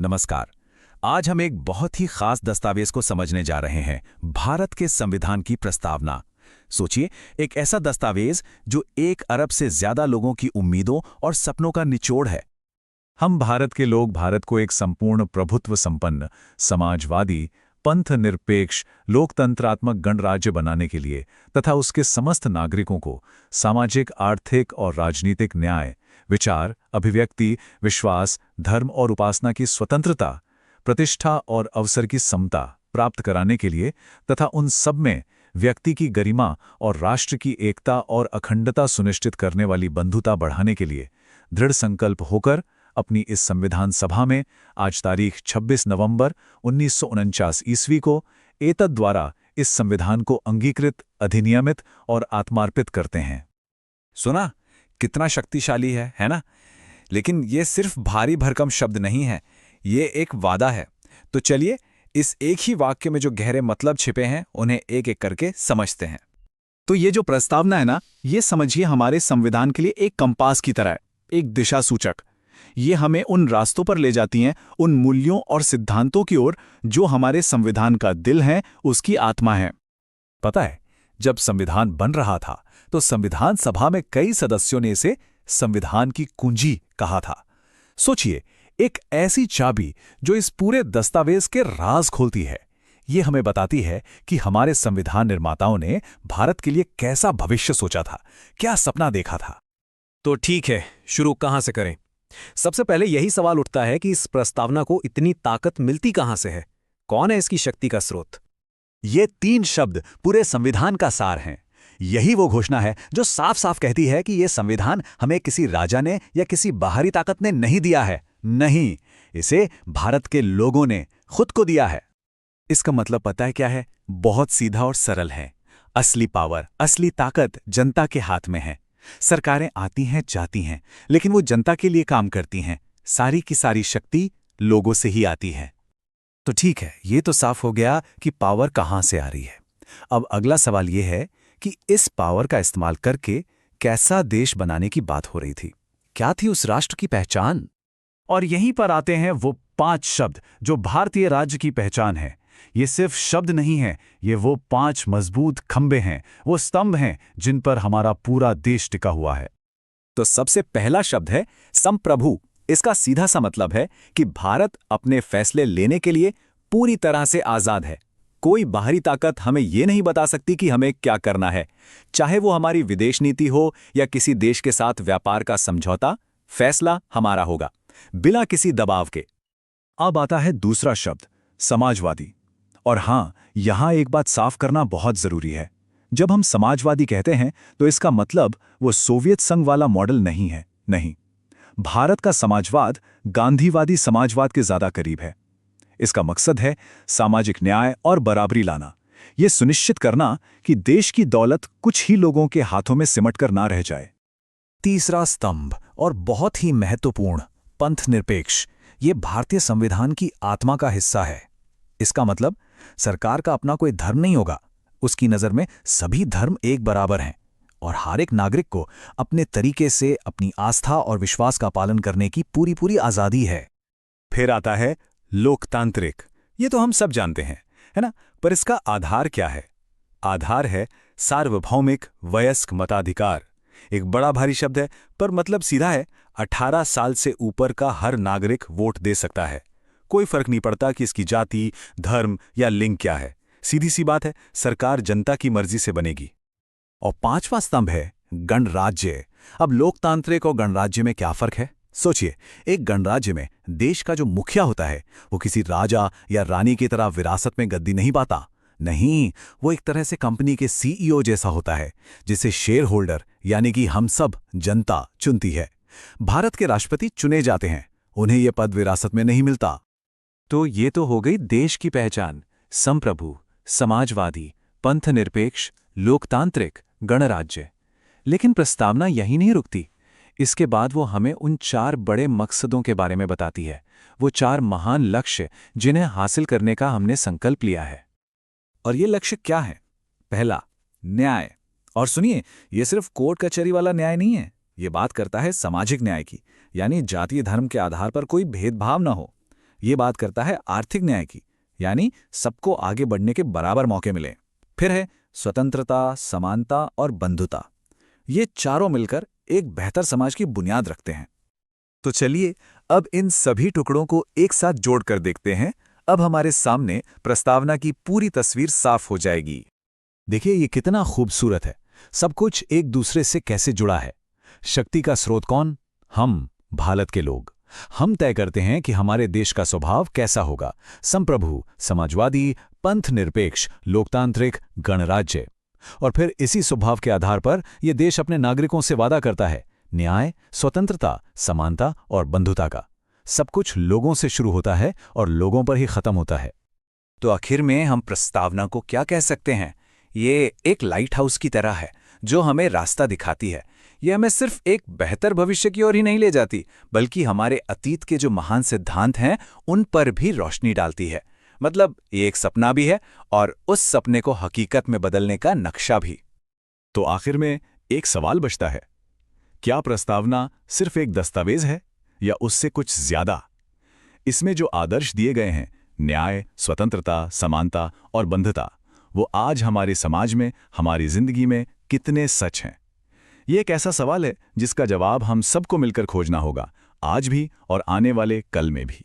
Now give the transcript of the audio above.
नमस्कार। आज हम एक बहुत ही खास दस्तावेज को समझने जा रहे हैं, भारत के संविधान की प्रस्तावना। सोचिए, एक ऐसा दस्तावेज जो 1 अरब से ज्यादा लोगों की उम्मीदों और सपनों का निचोड़ है। हम भारत के लोग भारत को एक संपूर्ण प्रभुत्व संपन्न, समाजवादी, पंथ निरपेक्ष, लोकतंत्रात्मक गणराज्य बनाने के लिए तथा उसके समस्त नागरिकों को सामाजिक, आर्थिक और राजनीतिक न्याय, विचार, अभिव्यक्ति, विश्वास, धर्म और उपासना की स्वतंत्रता, प्रतिष्ठा और अवसर की समता प्राप्त कराने के लिए तथा उन सब में व्यक्ति की गरिमा और राष्ट्र की एकता और अखंडता सुनिश्चित करने वाली बंधुता बढ़ाने के लिए दृढ़ संकल्प होकर अपनी इस संविधान सभा में आज तारीख 26 नवंबर 1949 ईस्वी को एतद द्वारा इस संविधान को अंगीकृत, अधिनियमित और आत्मार्पित करते हैं। सुना, कितना शक्तिशाली है ना? लेकिन ये सिर्फ भारी भरकम शब्द नहीं है, ये एक वादा है। तो चलिए, इस एक ही वाक्य में जो गहरे मतलब छिपे हैं उन्हें एक एक करके समझते हैं। तो ये जो प्रस्तावना है ना, ये समझिए हमारे संविधान के लिए एक कंपास की तरह है, एक दिशा सूचक। ये हमें उन रास्तों पर ले जाती हैं, उन मूल्यों और सिद्धांतों की ओर जो हमारे संविधान का दिल है, उसकी आत्मा है। पता है, जब संविधान बन रहा था तो संविधान सभा में कई सदस्यों ने इसे संविधान की कुंजी कहा था। सोचिए, एक ऐसी चाबी जो इस पूरे दस्तावेज के राज खोलती है। ये हमें बताती है कि हमारे संविधान निर्माताओं ने भारत के लिए कैसा भविष्य सोचा था, क्या सपना देखा था। तो ठीक है, शुरू कहां से करें? सबसे पहले यही सवाल उठता है कि इस प्रस्तावना को इतनी ताकत मिलती कहां से है? कौन है इसकी शक्ति का स्रोत? ये 3 शब्द पूरे संविधान का सार हैं। यही वो घोषणा है जो साफ साफ कहती है कि ये संविधान हमें किसी राजा ने या किसी बाहरी ताकत ने नहीं दिया है। नहीं, इसे भारत के लोगों ने खुद को दिया है। इसका मतलब पता है क्या है? बहुत सीधा और सरल है। असली पावर, असली ताकत जनता के हाथ में है। सरकारें आती हैं, जाती हैं, लेकिन वो जनता के लिए काम करती हैं। सारी की सारी शक्ति लोगों से ही आती है। तो ठीक है, ये तो साफ हो गया कि पावर कहां से आ रही है। अब अगला सवाल ये है कि इस पावर का इस्तेमाल करके कैसा देश बनाने की बात हो रही थी? क्या थी उस राष्ट्र की पहचान? और यहीं पर आते हैं वो 5 शब्द जो भारतीय राज्य की पहचान है। ये सिर्फ शब्द नहीं है, ये वो 5 मजबूत खंबे हैं, वो स्तंभ हैं जिन पर हमारा पूरा देश टिका हुआ है। तो सबसे पहला शब्द है संप्रभु। इसका सीधा सा मतलब है कि भारत अपने फैसले लेने के लिए पूरी तरह से आजाद है। कोई बाहरी ताकत हमें ये नहीं बता सकती कि हमें क्या करना है। चाहे वो हमारी विदेश नीति हो या किसी देश के साथ व्यापार का समझौता, फैसला हमारा होगा, बिना किसी दबाव के। अब आता है दूसरा शब्द, समाजवादी। और हां, यहां एक बात साफ करना बहुत जरूरी है। जब हम समाजवादी कहते हैं तो इसका मतलब वो सोवियत संघ वाला मॉडल नहीं है। नहीं, भारत का समाजवाद गांधीवादी समाजवाद के ज्यादा करीब है। इसका मकसद है सामाजिक न्याय और बराबरी लाना, यह सुनिश्चित करना कि देश की दौलत कुछ ही लोगों के हाथों में सिमटकर ना रह जाए। तीसरा स्तंभ और बहुत ही महत्वपूर्ण, पंथ निरपेक्ष। ये भारतीय संविधान की आत्मा का हिस्सा है। इसका मतलब सरकार का अपना कोई धर्म नहीं होगा। उसकी नजर में सभी धर्म एक बराबर हैं और हर एक नागरिक को अपने तरीके से अपनी आस्था और विश्वास का पालन करने की पूरी पूरी आजादी है। फिर आता है लोकतांत्रिक। ये तो हम सब जानते हैं, है ना? पर इसका आधार क्या है? आधार है सार्वभौमिक वयस्क मताधिकार। एक बड़ा भारी शब्द है, पर मतलब सीधा है। 18 साल से ऊपर का हर नागरिक वोट दे सकता है। कोई फर्क नहीं पड़ता कि इसकी जाति, धर्म या लिंग क्या है। सीधी सी बात है, सरकार जनता की मर्जी से बनेगी। और 5वां स्तंभ है गणराज्य। अब लोकतांत्रिक और गणराज्य में क्या फर्क है? सोचिए, एक गणराज्य में देश का जो मुखिया होता है वो किसी राजा या रानी की तरह विरासत में गद्दी नहीं पाता। नहीं, वो एक तरह से कंपनी के सीईओ जैसा होता है, जिसे शेयर होल्डर यानी कि हम सब जनता चुनती है। भारत के राष्ट्रपति चुने जाते हैं, उन्हें यह पद विरासत में नहीं मिलता। तो ये तो हो गई देश की पहचान, संप्रभु, समाजवादी, पंथ निरपेक्ष, लोकतांत्रिक, गणराज्य। लेकिन प्रस्तावना यही नहीं रुकती। इसके बाद वो हमें उन 4 बड़े मकसदों के बारे में बताती है, वो 4 महान लक्ष्य जिन्हें हासिल करने का हमने संकल्प लिया है। और ये लक्ष्य क्या है? पहला, न्याय। और सुनिए, ये सिर्फ कोर्ट कचहरी वाला न्याय नहीं है, ये बात करता है सामाजिक न्याय की, यानी जातीय धर्म के आधार पर कोई भेदभाव न हो। ये बात करता है आर्थिक न्याय की, यानी सबको आगे बढ़ने के बराबर मौके मिले। फिर है स्वतंत्रता, समानता और बंधुता। ये चारों मिलकर एक बेहतर समाज की बुनियाद रखते हैं। तो चलिए अब इन सभी टुकड़ों को एक साथ जोड़कर देखते हैं। अब हमारे सामने प्रस्तावना की पूरी तस्वीर साफ हो जाएगी। देखिए ये कितना खूबसूरत है। सब कुछ एक दूसरे से कैसे जुड़ा है। शक्ति का स्रोत कौन? हम, भारत के लोग। हम तय करते हैं कि हमारे देश का स्वभाव कैसा होगा। संप्रभु, समाजवादी, पंथ निरपेक्ष, लोकतांत्रिक, गणराज्य। और फिर इसी स्वभाव के आधार पर यह देश अपने नागरिकों से वादा करता है न्याय, स्वतंत्रता, समानता और बंधुता का। सब कुछ लोगों से शुरू होता है और लोगों पर ही खत्म होता है। तो आखिर में हम प्रस्तावना को क्या कह सकते हैं? ये एक लाइट हाउस की तरह है जो हमें रास्ता दिखाती है। ये हमें सिर्फ एक बेहतर भविष्य की ओर ही नहीं ले जाती, बल्कि हमारे अतीत के जो महान सिद्धांत हैं उन पर भी रोशनी डालती है। मतलब ये एक सपना भी है और उस सपने को हकीकत में बदलने का नक्शा भी। तो आखिर में एक सवाल बचता है, क्या प्रस्तावना सिर्फ एक दस्तावेज है या उससे कुछ ज्यादा? इसमें जो आदर्श दिए गए हैं, न्याय, स्वतंत्रता, समानता और बंधुता, वो आज हमारे समाज में, हमारी जिंदगी में कितने सच हैं? ये एक ऐसा सवाल है जिसका जवाब हम सबको मिलकर खोजना होगा, आज भी और आने वाले कल में भी।